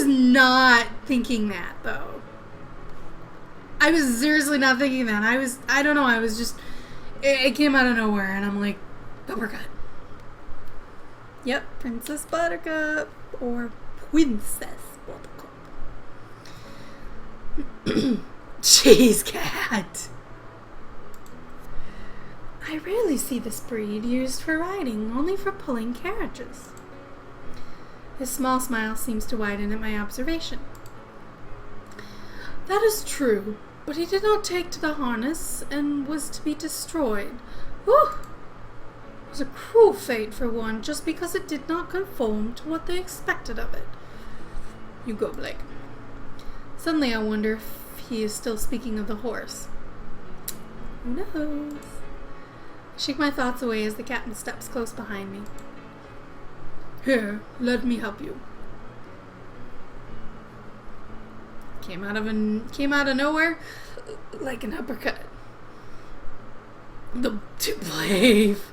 was not thinking that, though. I was seriously not thinking that. I don't know, I was just, it came out of nowhere, and I'm like, uppercut. Yep, Princess Buttercup, or Princess Buttercup. Cheese cat. I rarely see this breed used for riding, only for pulling carriages. His small smile seems to widen at my observation. That is true, but he did not take to the harness and was to be destroyed. Whew! It was a cruel fate for one, just because it did not conform to what they expected of it. You go, Blake. Suddenly I wonder if he is still speaking of the horse. Who knows? I shake my thoughts away as the captain steps close behind me. Here, let me help you. Came out of nowhere like an uppercut. To Blave.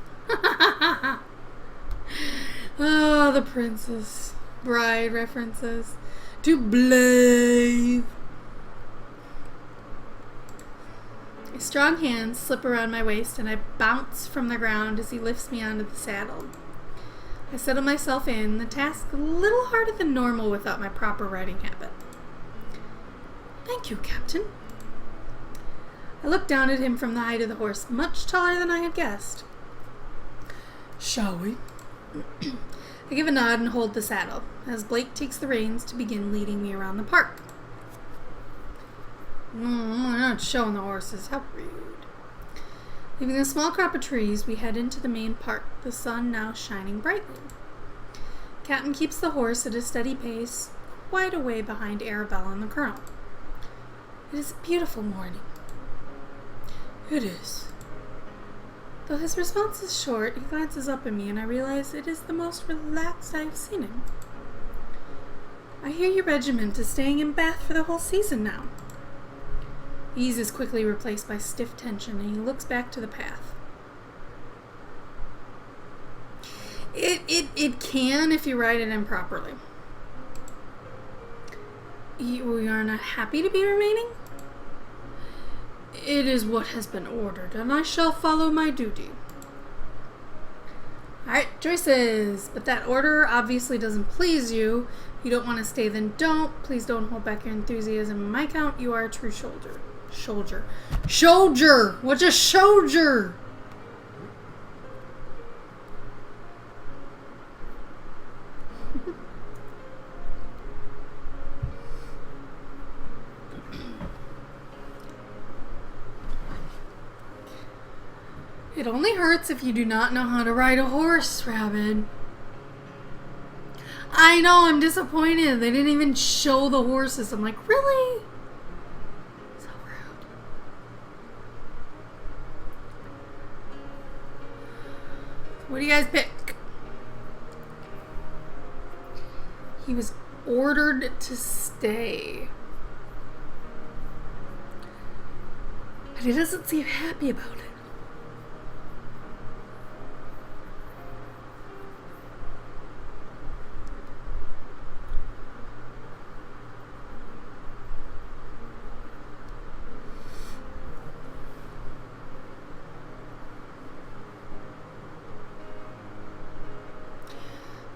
Oh, the Princess Bride references. To Blave. His strong hands slip around my waist and I bounce from the ground as he lifts me onto the saddle. I settle myself in, the task a little harder than normal without my proper riding habit. Thank you, Captain. I look down at him from the height of the horse, much taller than I had guessed. Shall we? I give a nod and hold the saddle, as Blake takes the reins to begin leading me around the park. I'm not showing the horses. How rude. Leaving a small crop of trees, we head into the main park, the sun now shining brightly. Captain keeps the horse at a steady pace, quite a way behind Arabella and the Colonel. It is a beautiful morning. It is. Though his response is short, he glances up at me and I realize it is the most relaxed I have seen him. I hear your regiment is staying in Bath for the whole season now. Ease is quickly replaced by stiff tension, and he looks back to the path. It can if you ride it improperly. We are not happy to be remaining? It is what has been ordered, and I shall follow my duty. Alright, choices. But that order obviously doesn't please you. If you don't want to stay, then don't. Please don't hold back your enthusiasm. On my count, you are a true soldier. Soldier! What's a soldier? It only hurts if you do not know how to ride a horse, Rabbit. I know, I'm disappointed. They didn't even show the horses. I'm like, really? So rude. What do you guys pick? He was ordered to stay. But he doesn't seem happy about it.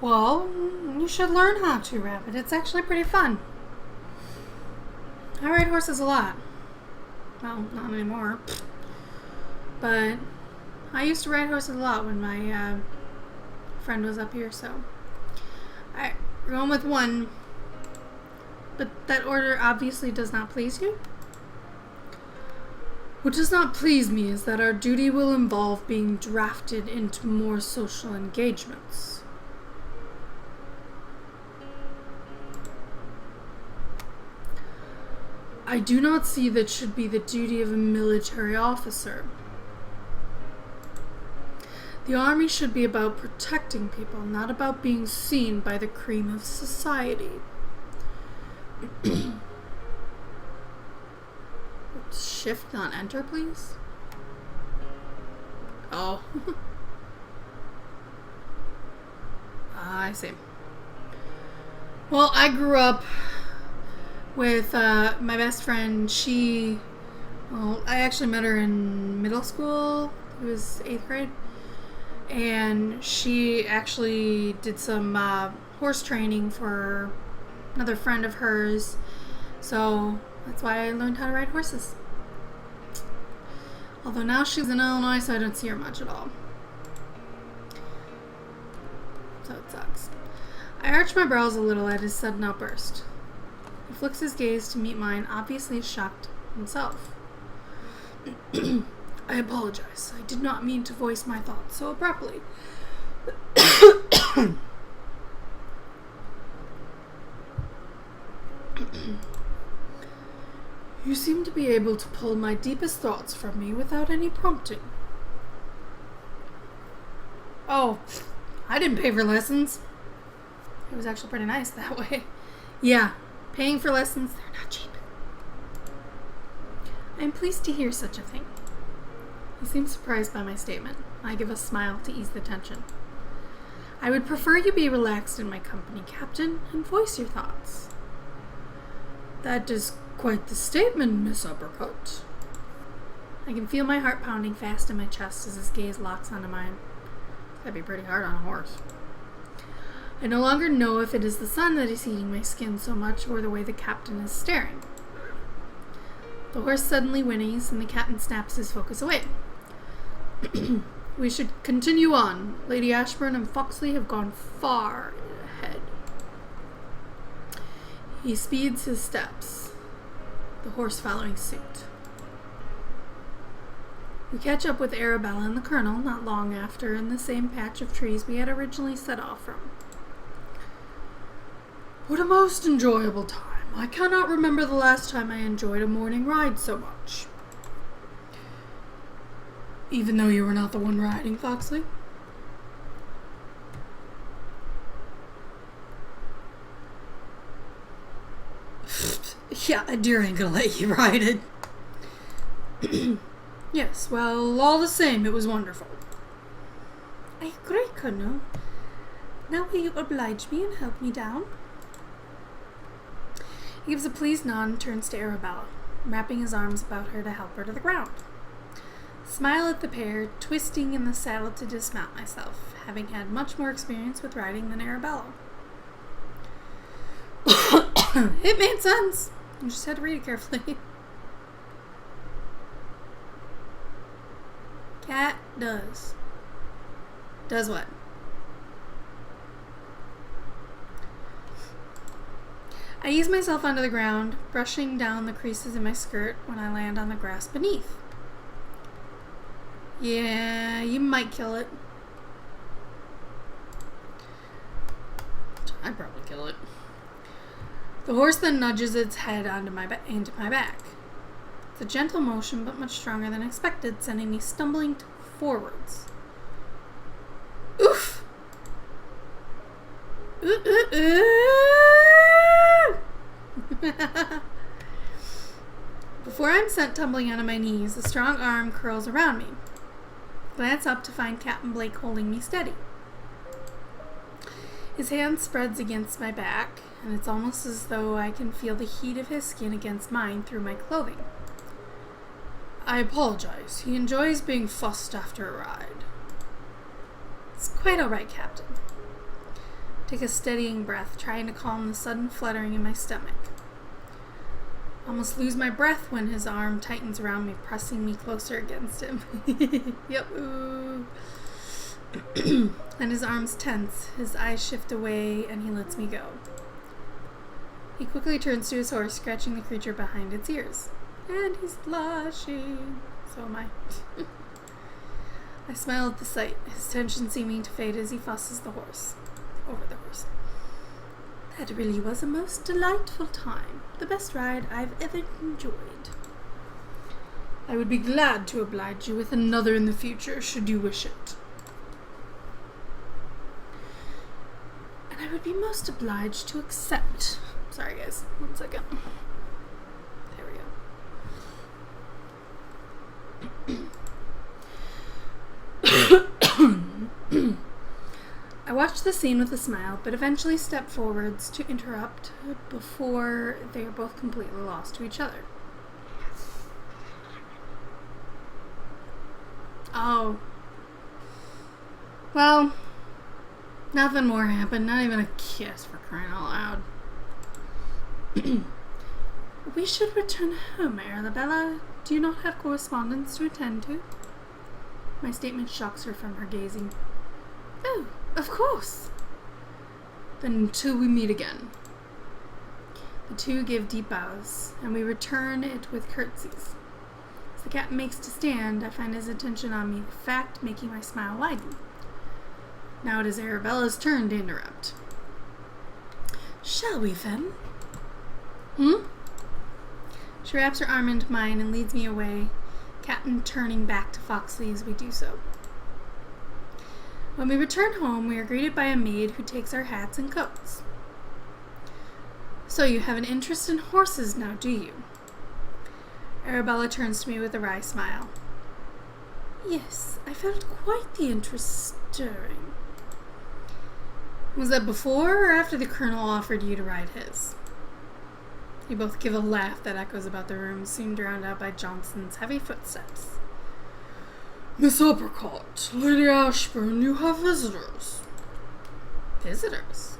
Well, you should learn how to, Rabbit. It's actually pretty fun. I ride horses a lot. Well, not anymore. But I used to ride horses a lot when my friend was up here, so. Alright, we're going with one. But that order obviously does not please you? What does not please me is that our duty will involve being drafted into more social engagements. I do not see that should be the duty of a military officer. The army should be about protecting people, not about being seen by the cream of society. Shift, not enter, please? Oh. I see. Well, I grew up with my best friend. I actually met her in middle school. It was 8th grade. And she actually did some horse training for another friend of hers. So that's why I learned how to ride horses. Although now she's in Illinois, so I don't see her much at all. So it sucks. I arch my brows a little at his sudden outburst. He flicks his gaze to meet mine, obviously shocked himself. I apologize. I did not mean to voice my thoughts so abruptly. You seem to be able to pull my deepest thoughts from me without any prompting. Oh, I didn't pay for lessons. It was actually pretty nice that way. Yeah, paying for lessons, they're not cheap. I'm pleased to hear such a thing. He seems surprised by my statement. I give a smile to ease the tension. I would prefer you be relaxed in my company, Captain, and voice your thoughts. That is quite the statement, Miss Uppercut. I can feel my heart pounding fast in my chest as his gaze locks onto mine. That'd be pretty hard on a horse. I no longer know if it is the sun that is heating my skin so much or the way the captain is staring. The horse suddenly whinnies and the captain snaps his focus away. We should continue on. Lady Ashburn and Foxley have gone far ahead. He speeds his steps, the horse following suit. We catch up with Arabella and the Colonel not long after in the same patch of trees we had originally set off from. What a most enjoyable time. I cannot remember the last time I enjoyed a morning ride so much. Even though you were not the one riding, Foxley? Yeah, a deer ain't gonna let you ride it. Yes, well, all the same, it was wonderful. I agree, Colonel. Now will you oblige me and help me down? He gives a pleased nod and turns to Arabella, wrapping his arms about her to help her to the ground. Smile at the pair, twisting in the saddle to dismount myself, having had much more experience with riding than Arabella. It made sense. You just had to read it carefully. Cat does. Does what? I ease myself onto the ground, brushing down the creases in my skirt when I land on the grass beneath. Yeah, you might kill it. I'd probably kill it. The horse then nudges its head into my back. It's a gentle motion, but much stronger than expected, sending me stumbling forwards. Oof! Ooh, ooh, ooh. Before I'm sent tumbling onto my knees, a strong arm curls around me. Glance up to find Captain Blake holding me steady. His hand spreads against my back, and it's almost as though I can feel the heat of his skin against mine through my clothing. I apologize. He enjoys being fussed after a ride. It's quite all right, Captain. Take a steadying breath, trying to calm the sudden fluttering in my stomach. Almost lose my breath when his arm tightens around me, pressing me closer against him. Yep. Ooh. And his arms tense, his eyes shift away, and he lets me go. He quickly turns to his horse, scratching the creature behind its ears. And he's blushing. So am I. I smile at the sight, his tension seeming to fade as he fusses over the horse. That really was a most delightful time. The best ride I've ever enjoyed. I would be glad to oblige you with another in the future, should you wish it. And I would be most obliged to accept. Sorry, guys. 1 second. There we go. I watched the scene with a smile, but eventually step forwards to interrupt before they are both completely lost to each other. Oh. Well, nothing more happened. Not even a kiss, for crying out loud. We should return home, Arabella. Do you not have correspondence to attend to? My statement shocks her from her gazing. Oh, of course. Then until we meet again. The two give deep bows, and we return it with curtsies. As the captain makes to stand, I find his attention on me, the fact making my smile widen. Now it is Arabella's turn to interrupt. Shall we, then? She wraps her arm into mine and leads me away, Captain turning back to Foxley as we do so. When we return home, we are greeted by a maid who takes our hats and coats. So you have an interest in horses now, do you? Arabella turns to me with a wry smile. Yes, I felt quite the interest stirring. Was that before or after the Colonel offered you to ride his? You both give a laugh that echoes about the room, soon drowned out by Johnson's heavy footsteps. Miss Uppercut, Lady Ashburn, you have visitors. Visitors?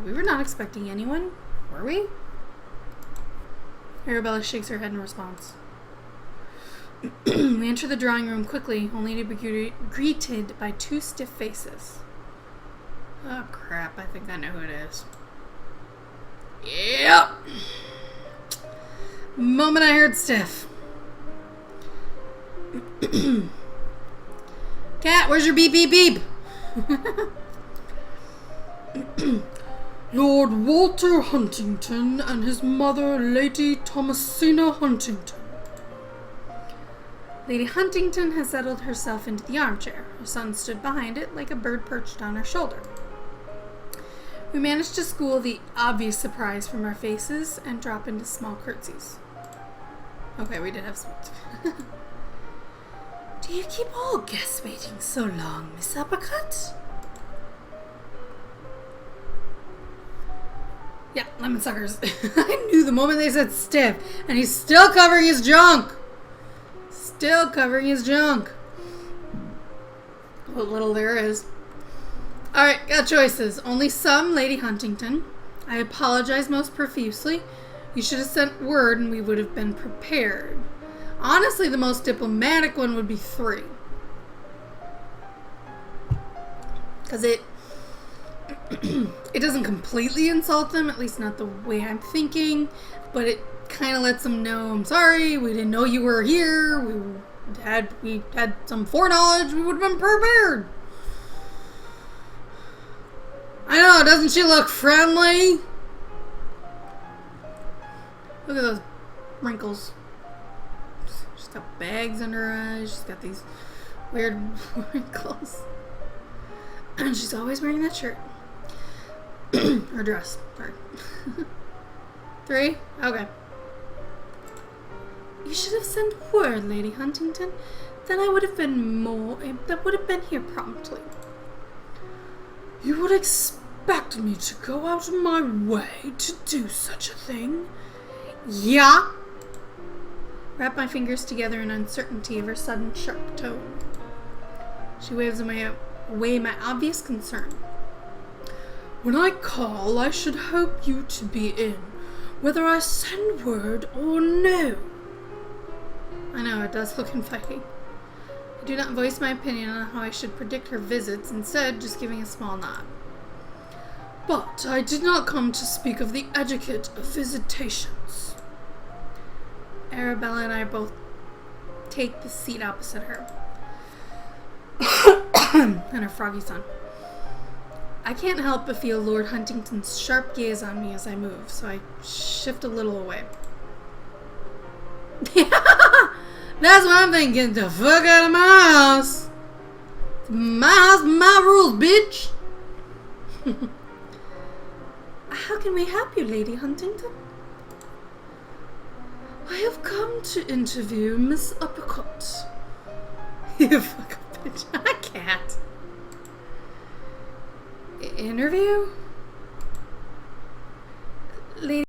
We were not expecting anyone, were we? Arabella shakes her head in response. We enter the drawing room quickly, only to be greeted by two stiff faces. Oh crap, I think I know who it is. Yep! Moment I heard stiff. Cat, where's your beep beep beep? Lord Walter Huntington and his mother, Lady Thomasina Huntington. Lady Huntington has settled herself into the armchair. Her son stood behind it like a bird perched on her shoulder. We managed to school the obvious surprise from our faces and drop into small curtsies. Okay, we did have sweet. Do you keep all guests waiting so long, Miss Uppercut? Yeah, lemon suckers. I knew the moment they said stiff, and he's still covering his junk. Still covering his junk. What little there is. Alright, got choices. Only some, Lady Huntington. I apologize most profusely. You should have sent word and we would have been prepared. Honestly, the most diplomatic one would be 3. Because it doesn't completely insult them, at least not the way I'm thinking, but it kind of lets them know, I'm sorry, we didn't know you were here, we had some foreknowledge, we would have been prepared. I know, doesn't she look friendly? Look at those wrinkles. She's got bags under her eyes. She's got these weird wrinkles. And she's always wearing that shirt. Or dress. Sorry. 3? Okay. You should have sent word, Lady Huntington. Then I would have been here promptly. You would expect me to go out of my way to do such a thing? Yeah. Wrap my fingers together in uncertainty of her sudden sharp tone. She waves away my obvious concern. When I call, I should hope you to be in, whether I send word or no. I know, it does look inviting. I do not voice my opinion on how I should predict her visits, instead just giving a small nod. But I did not come to speak of the etiquette of visitations. Arabella and I both take the seat opposite her. And her froggy son. I can't help but feel Lord Huntington's sharp gaze on me as I move, so I shift a little away. That's what I'm thinking. The fuck out of my house. My house, my rules, bitch. How can we help you, Lady Huntington? I have come to interview Miss Uppercut. You fuck up, bitch. I can't. Interview? Lady